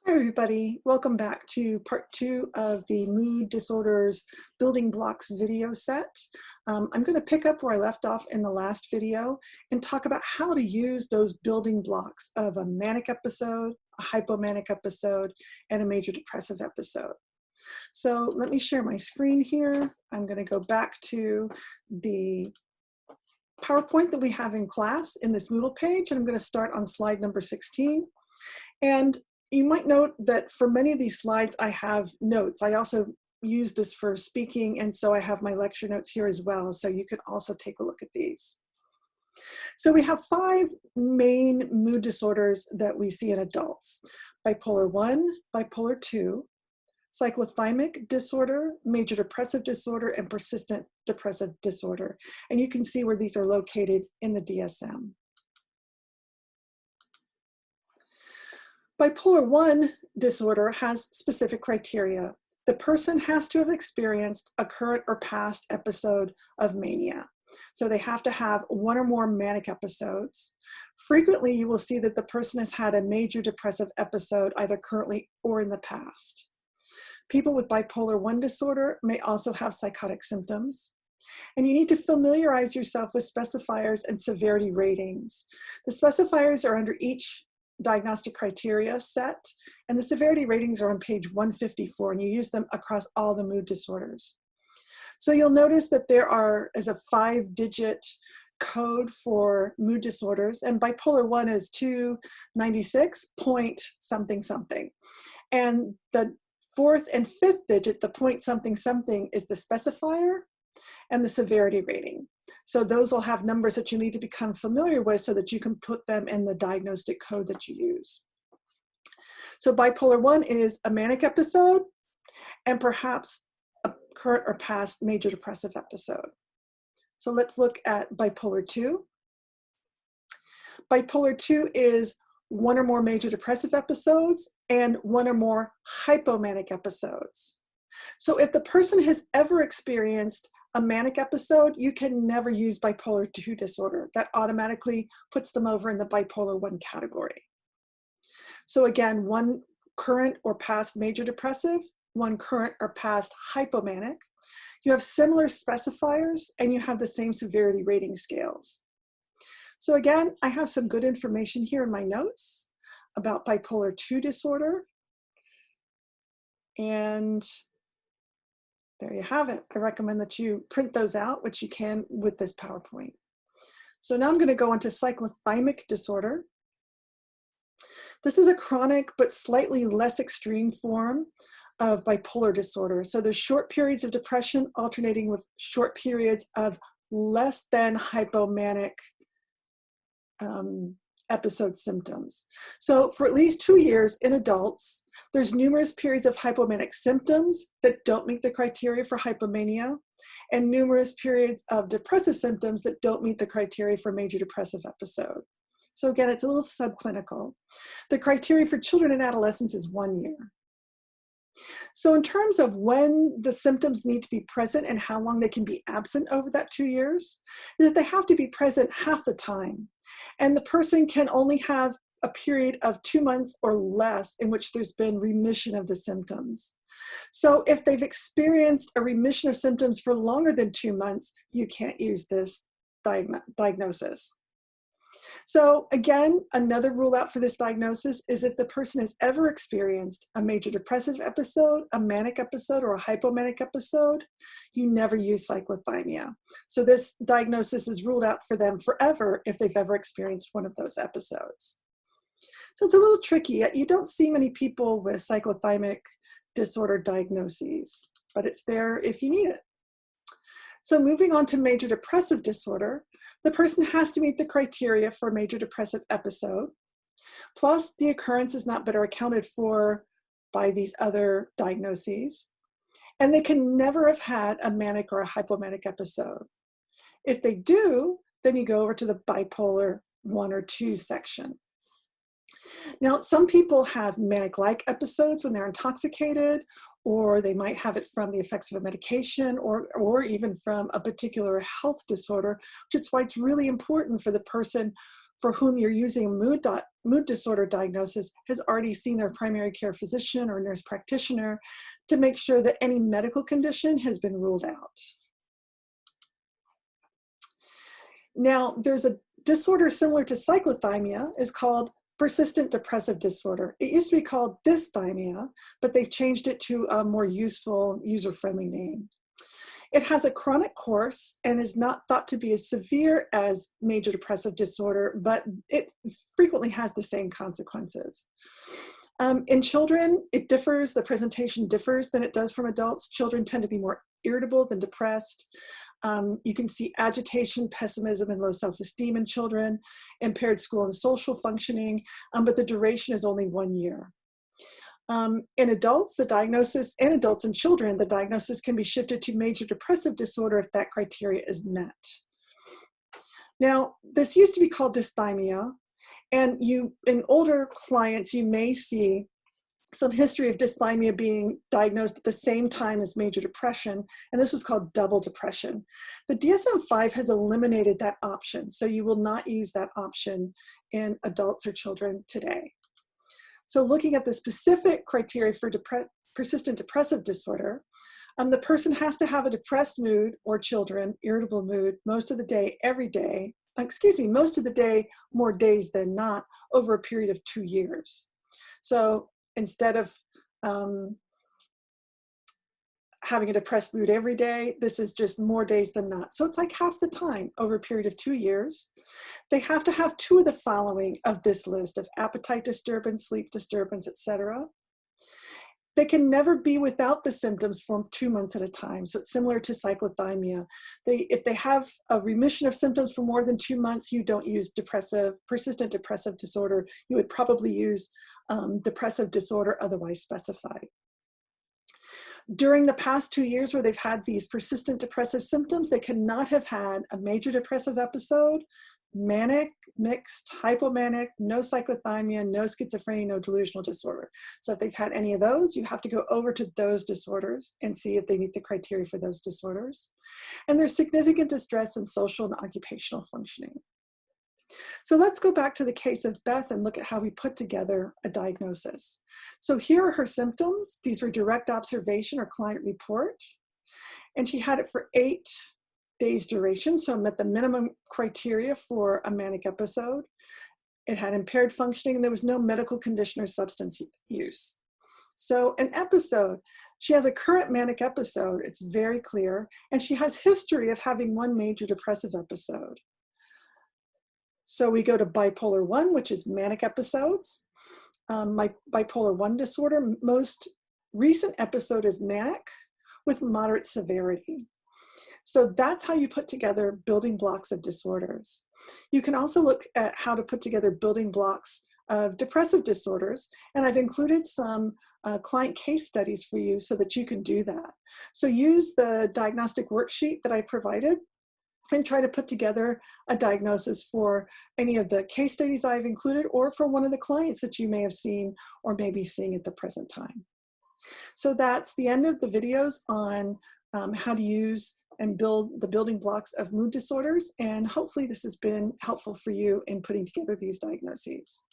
Hi, everybody. Welcome back to part 2 of the Mood Disorders Building Blocks video set. I'm going to pick up where I left off in the last video and talk about how to use those building blocks of a manic episode, a hypomanic episode, and a major depressive episode. So let me share my screen here. I'm going to go back to the PowerPoint that we have in class in this Moodle page, and I'm going to start on slide number 16. And you might note that for many of these slides, I have notes. I also use this for speaking, and so I have my lecture notes here as well, so you can also take a look at these. So we have 5 main mood disorders that we see in adults: bipolar 1, bipolar 2, cyclothymic disorder, major depressive disorder, and persistent depressive disorder. And you can see where these are located in the DSM. Bipolar 1 disorder has specific criteria. The person has to have experienced a current or past episode of mania. So they have to have 1 or more manic episodes. Frequently, you will see that the person has had a major depressive episode either currently or in the past. People with bipolar 1 disorder may also have psychotic symptoms. And you need to familiarize yourself with specifiers and severity ratings. The specifiers are under each diagnostic criteria set, and the severity ratings are on page 154, and you use them across all the mood disorders. So you'll notice that there is a 5-digit code for mood disorders, and bipolar 1 is 296 point something something. And the 4th and 5th digit, the point something something, is the specifier and the severity rating. So those will have numbers that you need to become familiar with so that you can put them in the diagnostic code that you use. So bipolar 1 is a manic episode and perhaps a current or past major depressive episode. So let's look at bipolar 2. Bipolar 2 is 1 or more major depressive episodes and 1 or more hypomanic episodes. So if the person has ever experienced a manic episode, you can never use bipolar 2 disorder. That automatically puts them over in the bipolar 1 category. So again, 1 current or past major depressive, 1 current or past hypomanic. You have similar specifiers and you have the same severity rating scales. So again, I have some good information here in my notes about bipolar 2 disorder. And there you have it. I recommend that you print those out, which you can with this PowerPoint. So now I'm going to go on to cyclothymic disorder. This is a chronic but slightly less extreme form of bipolar disorder. So there's short periods of depression alternating with short periods of less than hypomanic episode symptoms. So for at least 2 years in adults, there's numerous periods of hypomanic symptoms that don't meet the criteria for hypomania, and numerous periods of depressive symptoms that don't meet the criteria for major depressive episode. So again, it's a little subclinical. The criteria for children and adolescents is 1 year. So in terms of when the symptoms need to be present and how long they can be absent over that 2 years, is that they have to be present half the time. And the person can only have a period of 2 months or less in which there's been remission of the symptoms. So if they've experienced a remission of symptoms for longer than 2 months, you can't use this diagnosis. So again, another rule out for this diagnosis is if the person has ever experienced a major depressive episode, a manic episode, or a hypomanic episode, you never use cyclothymia. So this diagnosis is ruled out for them forever if they've ever experienced one of those episodes. So it's a little tricky. You don't see many people with cyclothymic disorder diagnoses, but it's there if you need it. So moving on to major depressive disorder, the person has to meet the criteria for a major depressive episode, plus the occurrence is not better accounted for by these other diagnoses, and they can never have had a manic or a hypomanic episode. If they do, then you go over to the bipolar 1 or 2 section. Now, some people have manic-like episodes when they're intoxicated, or they might have it from the effects of a medication, or even from a particular health disorder, which is why it's really important for the person for whom you're using a mood disorder diagnosis has already seen their primary care physician or nurse practitioner to make sure that any medical condition has been ruled out. Now, there's a disorder similar to cyclothymia, is called persistent depressive disorder. It used to be called dysthymia, but they've changed it to a more useful, user-friendly name. It has a chronic course and is not thought to be as severe as major depressive disorder, but it frequently has the same consequences. In children, it differs, the presentation differs than it does from adults. Children tend to be more irritable than depressed. You can see agitation, pessimism, and low self-esteem in children, impaired school and social functioning, but the duration is only 1 year. In adults, the diagnosis, and adults and children, the diagnosis can be shifted to major depressive disorder if that criteria is met. Now, this used to be called dysthymia, and in older clients, you may see some history of dysthymia being diagnosed at the same time as major depression, and this was called double depression. The DSM-5 has eliminated that option, so you will not use that option in adults or children today. So looking at the specific criteria for persistent depressive disorder, the person has to have a depressed mood, or children, irritable mood, most of the day, every day, most of the day, more days than not, over a period of 2 years. So instead of having a depressed mood every day, this is just more days than not. So it's like half the time over a period of 2 years. They have to have 2 of the following of this list of appetite disturbance, sleep disturbance, etc. They can never be without the symptoms for 2 months at a time. So it's similar to cyclothymia. If they have a remission of symptoms for more than 2 months, you don't use persistent depressive disorder. You would probably use depressive disorder otherwise specified. During the past 2 years where they've had these persistent depressive symptoms, they cannot have had a major depressive episode, manic, mixed, hypomanic, no cyclothymia, no schizophrenia, no delusional disorder. So if they've had any of those, you have to go over to those disorders and see if they meet the criteria for those disorders. And there's significant distress in social and occupational functioning. So let's go back to the case of Beth and look at how we put together a diagnosis. So here are her symptoms. These were direct observation or client report. And she had it for 8 days duration, so met the minimum criteria for a manic episode. It had impaired functioning, and there was no medical condition or substance use. So an episode, she has a current manic episode, it's very clear, and she has history of having 1 major depressive episode. So we go to bipolar 1, which is manic episodes. My bipolar 1 disorder, most recent episode is manic with moderate severity. So that's how you put together building blocks of disorders. You can also look at how to put together building blocks of depressive disorders, and I've included some client case studies for you so that you can do that. So use the diagnostic worksheet that I provided and try to put together a diagnosis for any of the case studies I've included, or for one of the clients that you may have seen or may be seeing at the present time. So that's the end of the videos on how to use and build the building blocks of mood disorders, and hopefully this has been helpful for you in putting together these diagnoses.